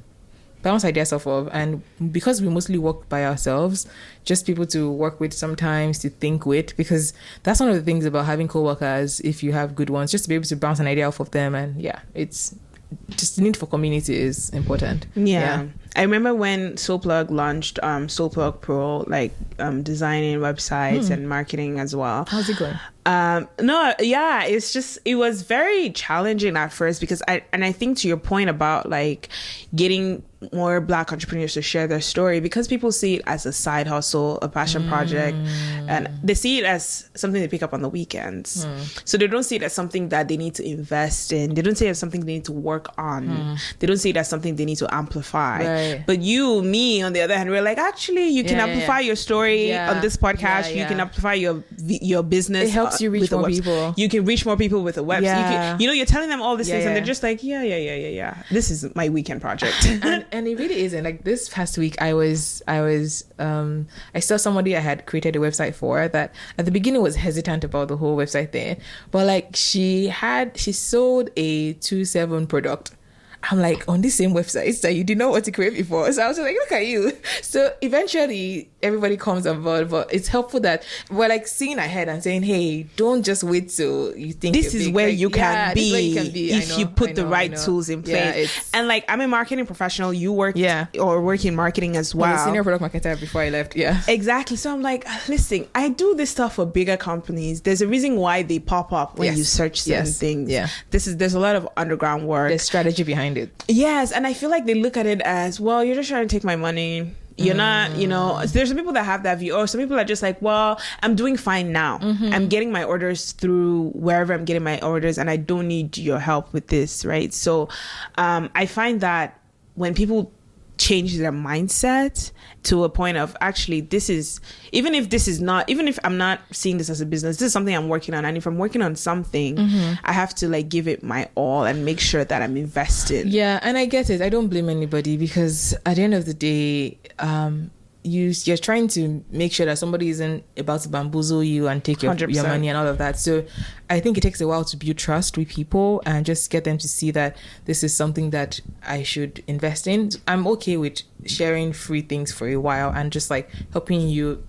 bounce ideas off of. And because we mostly work by ourselves, just people to work with sometimes, to think with, because that's one of the things about having co-workers, if you have good ones, just to be able to bounce an idea off of them. And it's just the need for community is important. I remember when SoPlugged launched SoPlugged Pro, like designing websites and marketing as well. How's it going? It was very challenging at first, because I think to your point about like getting more Black entrepreneurs to share their story, because people see it as a side hustle, a passion project, and they see it as something they pick up on the weekends. So they don't see it as something that they need to invest in. They don't see it as something they need to work on. They don't see it as something they need to amplify. Right. But me, on the other hand, we're like, actually, you can amplify your story on this podcast. You can amplify your business. It helps you reach more people. You can reach more people with a website. You're telling them all these things, and they're just like, this is my weekend project. And it really isn't. Like this past week, I saw somebody I had created a website for that at the beginning was hesitant about the whole website thing, but like she sold a 2-7 product. I'm like, on the same websites that you did not want to create before. So I was like, look at you. So eventually everybody comes on board, but it's helpful that we're like seeing ahead and saying, hey, don't just wait till you think this is where you can be if you put the right tools in place. And like, I'm a marketing professional. You work or work in marketing as well. I was a senior product marketer before I left. Exactly. So I'm like, listen, I do this stuff for bigger companies. There's a reason why they pop up when you search certain things. There's a lot of underground work. There's strategy behind it. Yes, and I feel like they look at it as, well, you're just trying to take my money. You're not, there's some people that have that view, or some people are just like, well, I'm doing fine now. I'm getting my orders through wherever I'm getting my orders, and I don't need your help with this, right? So I find that when people change their mindset to a point of, actually, even if I'm not seeing this as a business, this is something I'm working on, and if I'm working on something, I have to like give it my all and make sure that I'm invested. And I get it. I don't blame anybody, because at the end of the day, you're trying to make sure that somebody isn't about to bamboozle you and take your money and all of that. So I think it takes a while to build trust with people and just get them to see that this is something that I should invest in. I'm okay with sharing free things for a while and just like helping you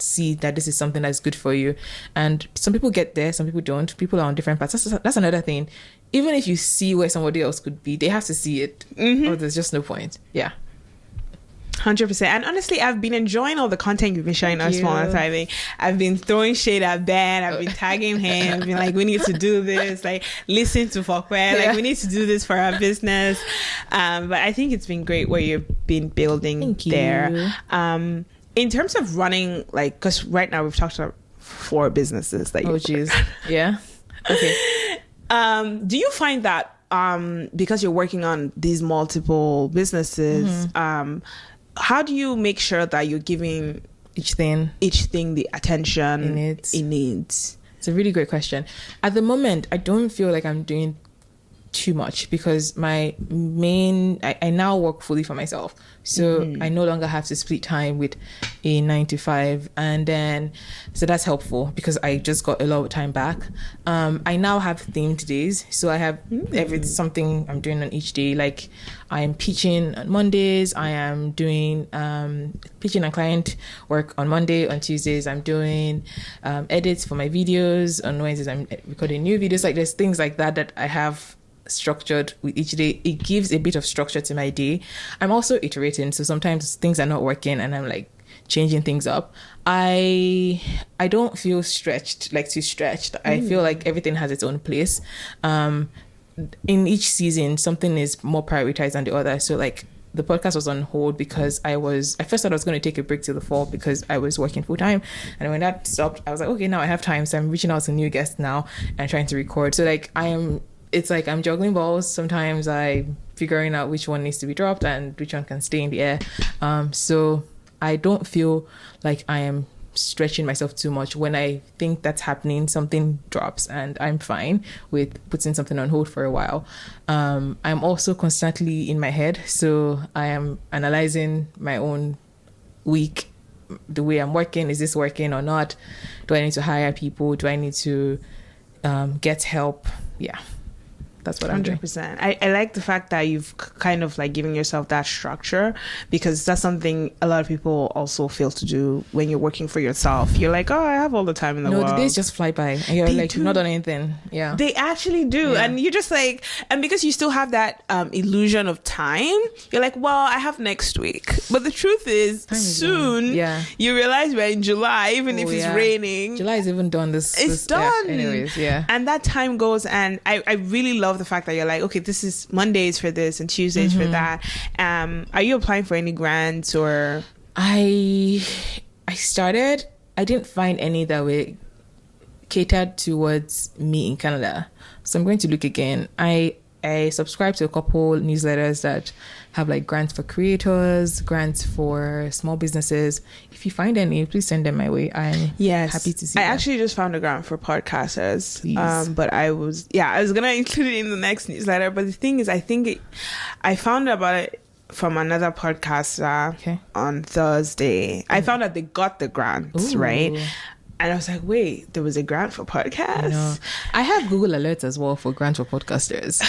see that this is something that's good for you. And some people get there, some people don't. People are on different paths. That's another thing. Even if you see where somebody else could be, they have to see it, or there's just no point. Yeah. 100%. And honestly, I've been enjoying all the content you've been sharing on Small Tithing. I've been throwing shade at Ben. I've been tagging him. I've been like, we need to do this. Like, listen to Fope. Like, we need to do this for our business. But I think it's been great what you've been building there. In terms of running, like, because right now we've talked about 4 businesses that you. Oh, geez. Yeah. Okay. Do you find that because you're working on these multiple businesses, how do you make sure that you're giving each thing the attention it needs? It's a really great question. At the moment, I don't feel like I'm doing too much because I now work fully for myself. So I no longer have to split time with a 9-to-5. And then, so that's helpful because I just got a lot of time back. I now have themed days. So I have something I'm doing on each day. Like I am pitching on Mondays. I am doing pitching and client work on Monday. On Tuesdays, I'm doing edits for my videos. On Wednesdays, I'm recording new videos. Like there's things like that I have structured with each day. It gives a bit of structure to my day. I'm also iterating, so sometimes things are not working and I'm like changing things up. I don't feel stretched. I feel like everything has its own place. In each season something is more prioritized than the other. So like the podcast was on hold because I first thought I was going to take a break till the fall because I was working full time, and when that stopped I was like, okay, now I have time, so I'm reaching out to new guests now and trying to record. So like it's like I'm juggling balls. Sometimes I'm figuring out which one needs to be dropped and which one can stay in the air. So I don't feel like I am stretching myself too much. When I think that's happening, something drops and I'm fine with putting something on hold for a while. I'm also constantly in my head. So I am analyzing my own week, the way I'm working. Is this working or not? Do I need to hire people? Do I need to get help? Yeah. That's what I'm doing. 100%. I like the fact that you've kind of like giving yourself that structure, because that's something a lot of people also fail to do when you're working for yourself. You're like, oh, I have all the time in the world. No, the days just fly by and you're like, you've not done anything. Yeah. They actually do. Yeah. And you're just like, and because you still have that illusion of time, you're like, well, I have next week. But the truth is soon you realize we're in July, even if it's raining. July is even done. It's done. Yeah. Anyways, yeah. And that time goes, and I really love the fact that you're like, okay, this is Mondays for this and Tuesdays for that. Are you applying for any grants? Or I didn't find any that were catered towards me in Canada, so I'm going to look again. I subscribe to a couple newsletters that have like grants for creators, grants for small businesses. If you find any, please send them my way. I'm happy to see I actually just found a grant for podcasters. But I was going to include it in the next newsletter. But the thing is, I found about it from another podcaster on Thursday. I found out they got the grants, right? And I was like, wait, there was a grant for podcasts? I have Google Alerts as well for grants for podcasters.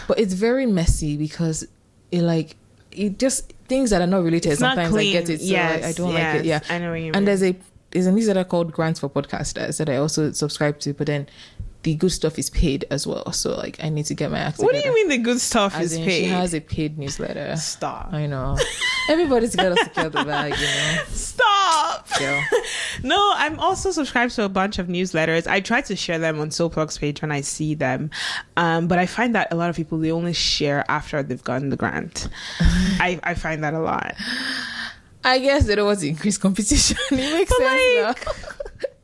But it's very messy because it just, things that are not related, it's sometimes not I get it. So I don't like it. Yeah. I know what you mean. And there's a newsletter called Grants for Podcasters that I also subscribe to, but then the good stuff is paid as well. So like I need to get my act together. What do you mean the good stuff is paid? She has a paid newsletter. Stop. I know. Everybody's got to secure the bag, you know. Stop. Yeah. No, I'm also subscribed to a bunch of newsletters. I try to share them on SoPlugged's page when I see them. But I find that a lot of people, they only share after they've gotten the grant. I find that a lot. I guess they don't want to increase competition. It makes sense now.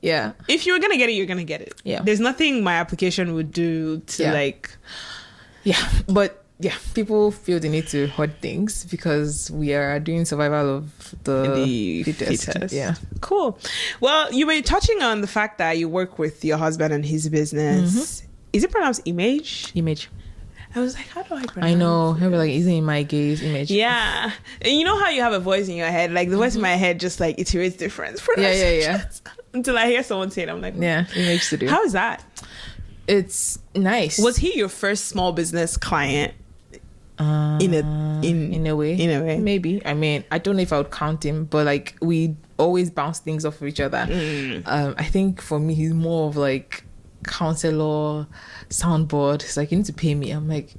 Yeah. If you were going to get it, you're going to get it. Yeah. There's nothing my application would do to like... Yeah. But yeah, people feel the need to hoard things because we are doing survival of the fittest. Yeah. Cool. Well, you were touching on the fact that you work with your husband and his business. Is it pronounced Image? Image. I was like, how do I pronounce I know. He'll be like, is it in my gaze Image? Yeah. And you know how you have a voice in your head? Like the voice in my head just like iterates different pronunciations. Yeah. Until I hear someone say it, I'm like, yeah, Image to do. How is that? It's nice. Was he your first small business client? In a way, maybe. I mean, I don't know if I would count him, but like we always bounce things off of each other. I think for me, he's more of like counselor, soundboard. It's like, you need to pay me. I'm like,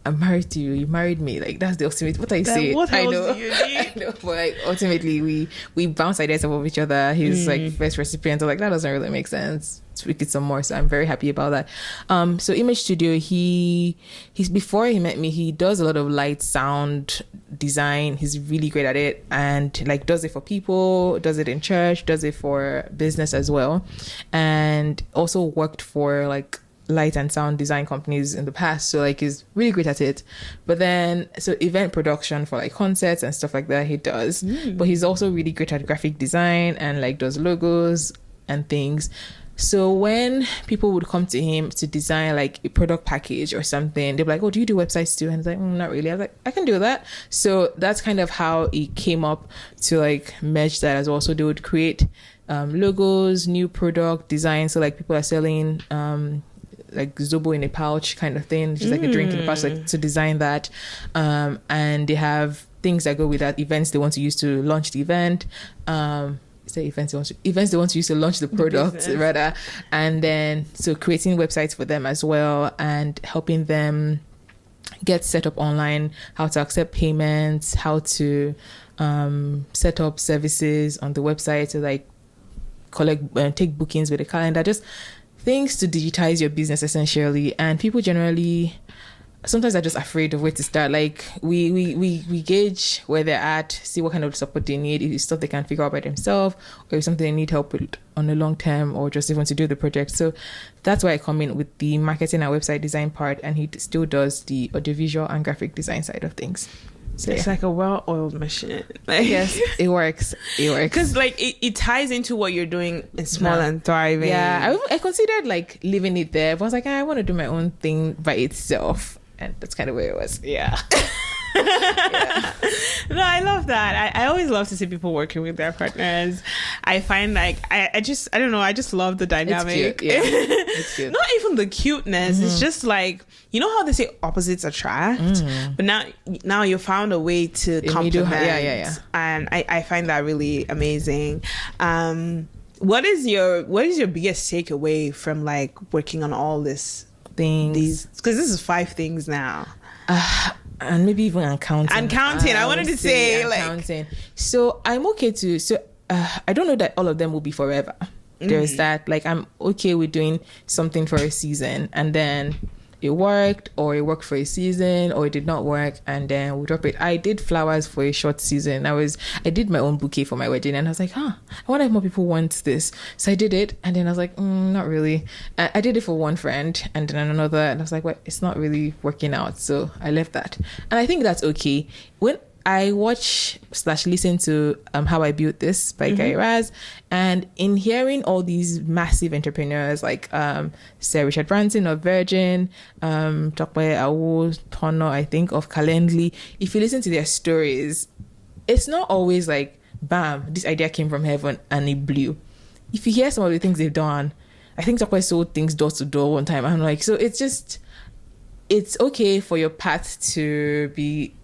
I'm married to you. You married me. Like, that's the ultimate. What I say. What else I know. do you need? I know. But like, ultimately, we bounce ideas off of each other. He's like first recipient. I'm like, that doesn't really make sense. Tweak it some more. So I'm very happy about that. So Image Studio, he's before he met me, he does a lot of light sound design. He's really great at it, and like does it for people, does it in church, does it for business as well, and also worked for like light and sound design companies in the past, so like he's really great at it. But then so event production for like concerts and stuff like that he does, but he's also really great at graphic design and like does logos and things. So when people would come to him to design like a product package or something, they're like, oh, do you do websites too? And he's like, not really. I was like, I can do that. So that's kind of how it came up to like merge that as well. So they would create logos, new product design. So like people are selling like Zobo in a pouch kind of thing, just like a drink in a pouch, like to design that. And they have things that go with that, events they want to use to launch the event. Events they want to use to launch the product rather. And then so creating websites for them as well, and helping them get set up online, how to accept payments, how to set up services on the website to like collect take bookings with a calendar, just things to digitize your business essentially. And people generally sometimes are just afraid of where to start. Like we gauge where they're at, see what kind of support they need, if it's stuff they can figure out by themselves, or if something they need help with on the long term, or just they want to do the project. So that's why I come in with the marketing and website design part, and he still does the audiovisual and graphic design side of things. So it's like a well-oiled machine. Like, yes, it works because like it ties into what you're doing in Small and Thriving. Yeah, I considered like leaving it there, but I was like, I want to do my own thing by itself. And that's kind of where it was. Yeah. Yeah. No, I love that. I always love to see people working with their partners. I find like I don't know, I just love the dynamic. It's cute. Yeah. It's cute. Not even the cuteness. It's just like, you know how they say opposites attract, but now you found a way to complement. Yeah. And I find that really amazing. What is your biggest takeaway from like working on all this things? Because this is 5 things now. And maybe even accounting. I wanted to say accounting. So I'm okay to. So I don't know that all of them will be forever. There's that. Like I'm okay with doing something for a season, and then it worked, or it worked for a season, or it did not work, and then we drop it. I did flowers for a short season. I did my own bouquet for my wedding, and I was like, I wonder if more people want this. So I did it, and then I was like, not really. I did it for one friend, and then another, and I was like, well, it's not really working out, so I left that. And I think that's okay. When I watch/listen to How I Built This by Guy Raz, and in hearing all these massive entrepreneurs like Sir Richard Branson of Virgin, Tokwe Awo Tono, I think, of Calendly, if you listen to their stories, it's not always like, bam, this idea came from heaven and it blew. If you hear some of the things they've done, I think Tokwe sold things door to door one time. I'm like, so it's okay for your path to be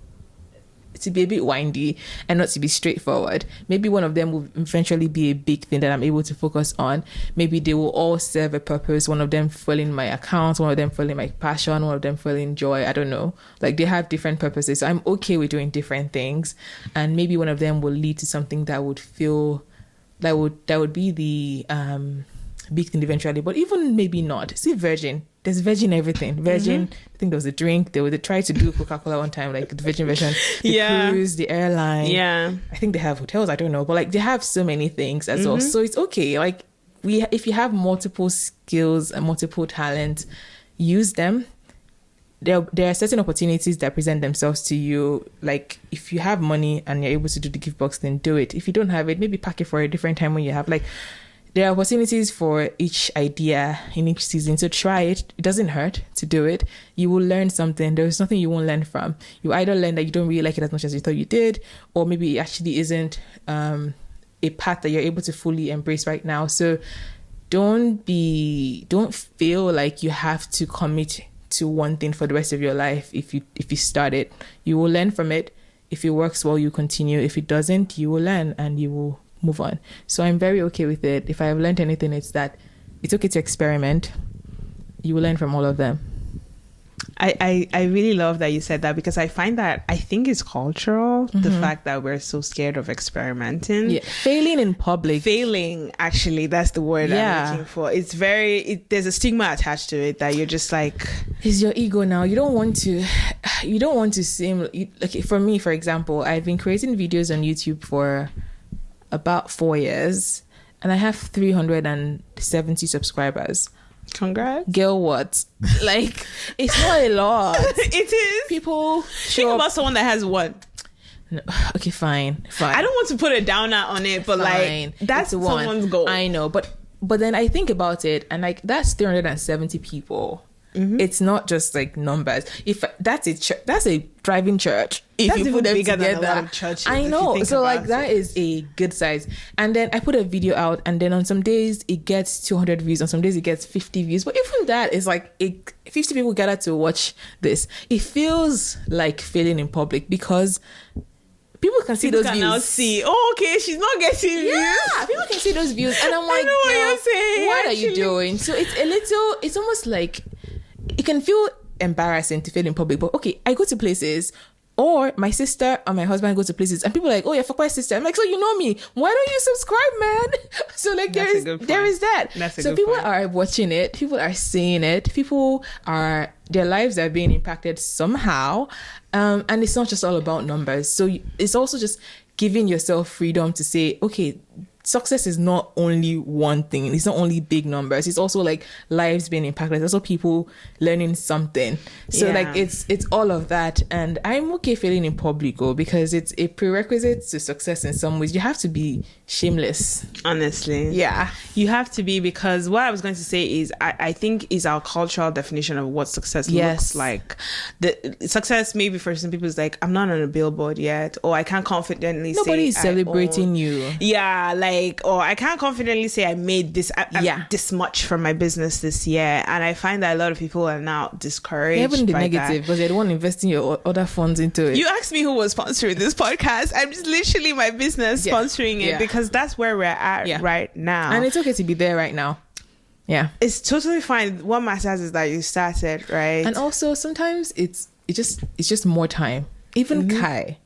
a bit windy and not to be straightforward. Maybe one of them will eventually be a big thing that I'm able to focus on. Maybe they will all serve a purpose. One of them fueling my account, one of them fueling my passion, one of them fueling joy. I don't know. Like they have different purposes. So I'm okay with doing different things. And maybe one of them will lead to something that would be the big thing eventually. But even maybe not. See Virgin. There's Virgin everything. Virgin, I think there was a drink. They tried to do Coca-Cola one time, like the Virgin version. The cruise, the airline. Yeah. I think they have hotels. I don't know. But like they have so many things as well. So it's okay. Like if you have multiple skills and multiple talents, use them. There are certain opportunities that present themselves to you. Like if you have money and you're able to do the gift box, then do it. If you don't have it, maybe pack it for a different time when you have like... There are opportunities for each idea in each season. So try it. It doesn't hurt to do it. You will learn something. There's nothing you won't learn from. You either learn that you don't really like it as much as you thought you did, or maybe it actually isn't a path that you're able to fully embrace right now. So don't feel like you have to commit to one thing for the rest of your life. If you start it, you will learn from it. If it works well, you continue. If it doesn't, you will learn and you will move on. So I'm very okay with it. If I have learned anything, it's that it's okay to experiment. You will learn from all of them. I really love that you said that, because I find that I think it's cultural, the fact that we're so scared of experimenting. Failing in public. Failing, actually, that's the word I'm looking for. It's there's a stigma attached to it that you're just like, it's your ego now. You don't want to seem like, for me, for example, I've been creating videos on YouTube for about 4 years and I have 370 subscribers. Congrats. Girl, what? Like, it's not a lot. It is. People think about someone that has one. No. Okay, fine. I don't want to put a downer on it, but like, that's someone's goal. I know, but then I think about it, and like, that's 370 people. It's not just like numbers. If that's a driving church, if that's you put them bigger together, than a lot of churches, I know. So like, that is a good size. And then I put a video out, and then on some days it gets 200 views, on some days it gets 50 views. But even that is like 50 people gather to watch this. It feels like failing in public, because people can see those views. Now see, oh, okay, she's not getting views. Yeah, people can see those views, and I'm like, I know what you're saying. What are you doing? So it's almost like, it can feel embarrassing to fail in public. But okay, I go to places, or my sister or my husband go to places, and people are like, oh, you're Fope's sister. I'm like, so you know me? Why don't you subscribe, man? So like, there is that. So people are watching it. People are seeing it. Their lives are being impacted somehow. And it's not just all about numbers. So it's also just giving yourself freedom to say, okay, success is not only one thing. It's not only big numbers. It's also like lives being impacted. It's also people learning something. So like, it's all of that. And I'm okay failing in public, because it's a prerequisite to success in some ways. You have to be shameless. Honestly. Yeah. You have to be, because what I was going to say is, I think is our cultural definition of what success looks like. The success, maybe for some people, is like, I'm not on a billboard yet, or I can't confidently say nobody's celebrating you. Yeah, like, or I can't confidently say I made this this much from my business this year. And I find that a lot of people are now discouraged. Even the by negative, because they don't want to invest in your other funds into it. You asked me who was sponsoring this podcast. I'm just literally my business sponsoring it, because that's where we're at right now. And it's okay to be there right now. Yeah, it's totally fine. What matters is that you started, right? And also sometimes it's just more time. Even Kai,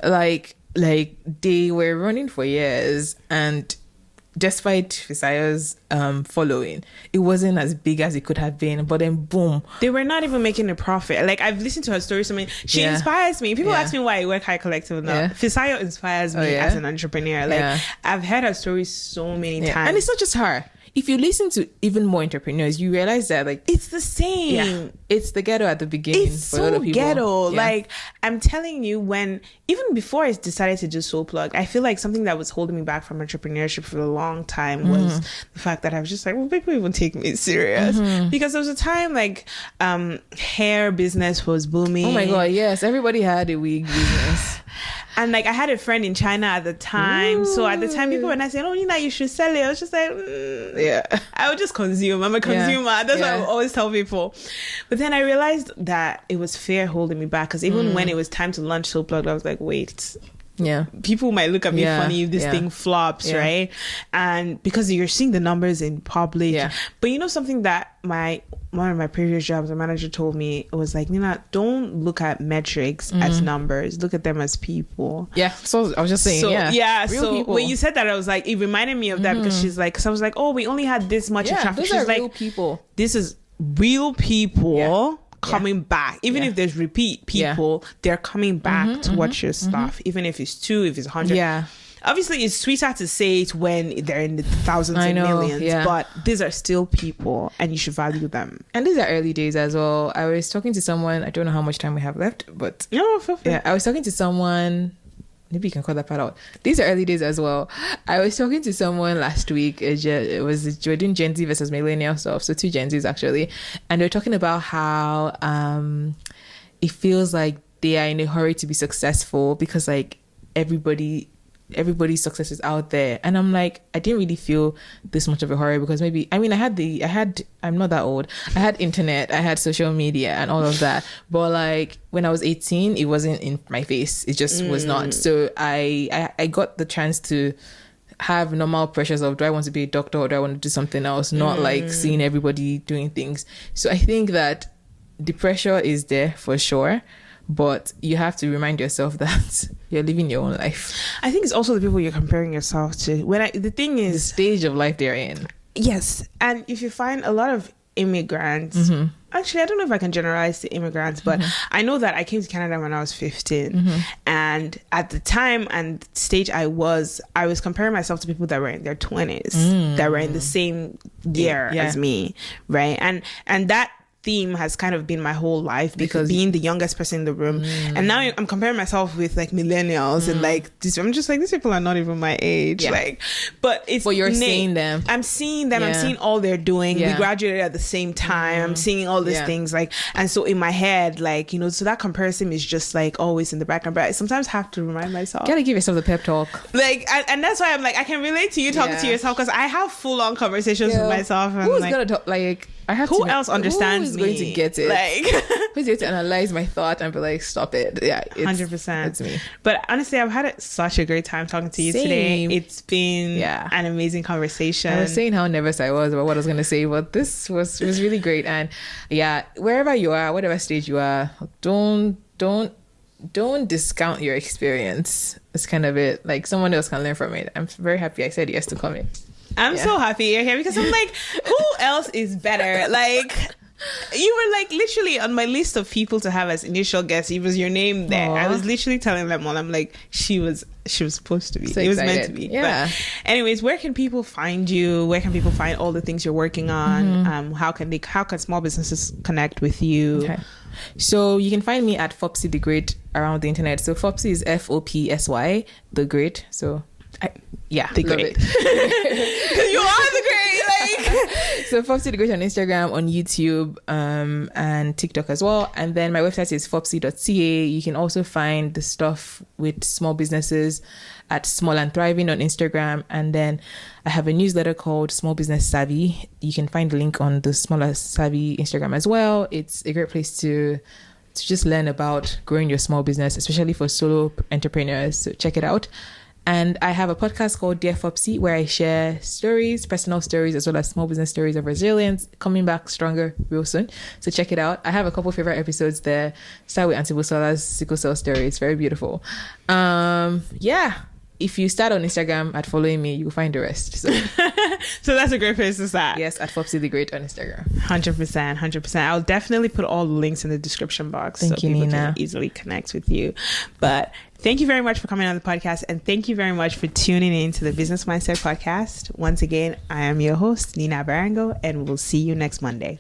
like they were running for years, and despite Fisayo's following, it wasn't as big as it could have been. But then boom, they were not even making a profit. Like, I've listened to her story so many. She inspires me. People ask me why I work High Collective now. Fisayo inspires me as an entrepreneur. Like, I've heard her story so many times. And it's not just her. If you listen to even more entrepreneurs, you realize that like it's the same. Yeah. It's the ghetto at the beginning. It's for a lot of people. Ghetto. Yeah. Like, I'm telling you, even before I decided to do SoPlugged, I feel like something that was holding me back from entrepreneurship for a long time was the fact that I was just like, well, people even take me serious. Because there was a time like hair business was booming. Oh my God, yes. Everybody had a wig business. And like, I had a friend in China at the time. So at the time, people were not saying, oh, Nina, you should sell it. I was just like, I would just consume. I'm a consumer. That's what I always tell people. But then I realized that it was fear holding me back. Because even when it was time to launch SoPlugged, I was like, wait. Yeah, people might look at me funny if this thing flops, right? And because you're seeing the numbers in public. But you know something that one of my previous jobs, a manager told me, was like, Nina, don't look at metrics as numbers. Look at them as people. Yeah. So I was just saying, so people. When you said that, I was like, it reminded me of that because she's like, because I was like, oh, we only had this much traffic. Those she's are like, real people. This is real people. Coming back, even if there's repeat people, they're coming back to watch your stuff, even if it's 2, if it's 100. Obviously it's sweeter to say it when they're in the thousands and millions, but these are still people and you should value them. And these are early days as well. I was talking to someone, I don't know how much time we have left, but I was talking to someone, maybe you can call that part out. These are early days as well. I was talking to someone last week. We're doing Gen Z versus millennial stuff. So 2 Gen Zs actually. And they're talking about how it feels like they are in a hurry to be successful because like everybody's success is out there. And I'm like, I didn't really feel this much of a hurry because I'm not that old. I had internet, I had social media and all of that. But like when I was 18, it wasn't in my face. It just was not. So I got the chance to have normal pressures of, do I want to be a doctor or do I want to do something else? Not like seeing everybody doing things. So I think that the pressure is there for sure, but you have to remind yourself that you're living your own life. I think it's also the people you're comparing yourself to. The thing is, the stage of life they're in. Yes. And if you find a lot of immigrants, actually, I don't know if I can generalize the immigrants, but I know that I came to Canada when I was 15. And at the time and stage I was comparing myself to people that were in their 20s, that were in the same year as me, right? And that theme has kind of been my whole life, because being the youngest person in the room, and now I'm comparing myself with like millennials and like this. I'm just like, these people are not even my age, like. But it's. But you're seeing them. I'm seeing them. I'm seeing all they're doing. We graduated at the same time. I'm seeing all these things, like, and so in my head, like, you know, so that comparison is just like always in the background. But I sometimes have to remind myself. You gotta give yourself the pep talk. Like, and that's why I'm like, I can relate to you talking to yourself, because I have full on conversations with myself. And who's like, gonna talk? Like, I have who to. Else understands who's going to get it? Like, who's going to analyze my thought and be like, stop it? Yeah, 100%. It's me. But honestly, I've had such a great time talking to you today. It's been an amazing conversation. I was saying how nervous I was about what I was going to say, but this was really great. And yeah, wherever you are, whatever stage you are, don't discount your experience. It's kind of it. Like, someone else can learn from it. I'm very happy I said yes to come in. I'm so happy you're here, because I'm like, who else is better? Like, you were like literally on my list of people to have as initial guests. It was your name there. Aww. I was literally telling them all, I'm like, she was supposed to be. So it was meant to be. Yeah. But anyways, where can people find you? Where can people find all the things you're working on? How can small businesses connect with you? Okay. So you can find me at Foxy the Great around the internet. So Foxy is FOPSY, the Great. So the Great. You are the Great. Like, so Foxy the Great on Instagram, on YouTube, and TikTok as well. And then my website is foxy.ca. You can also find the stuff with small businesses at Small and Thriving on Instagram. And then I have a newsletter called Small Business Savvy. You can find the link on the Smaller Savvy Instagram as well. It's a great place to just learn about growing your small business, especially for solo entrepreneurs. So check it out. And I have a podcast called Dear Foxy, where I share stories, personal stories, as well as small business stories of resilience, coming back stronger real soon. So check it out. I have a couple favorite episodes there. Start with Auntie Busola's sickle cell story. It's very beautiful. If you start on Instagram at following me, you'll find the rest. So, so that's a great place to start. Yes, at Foxy the Great on Instagram. 100%. I'll definitely put all the links in the description box so people can easily connect with you. But thank you very much for coming on the podcast, and thank you very much for tuning in to the Business Mindset Podcast. Once again, I am your host, Nina Barango, and we'll see you next Monday.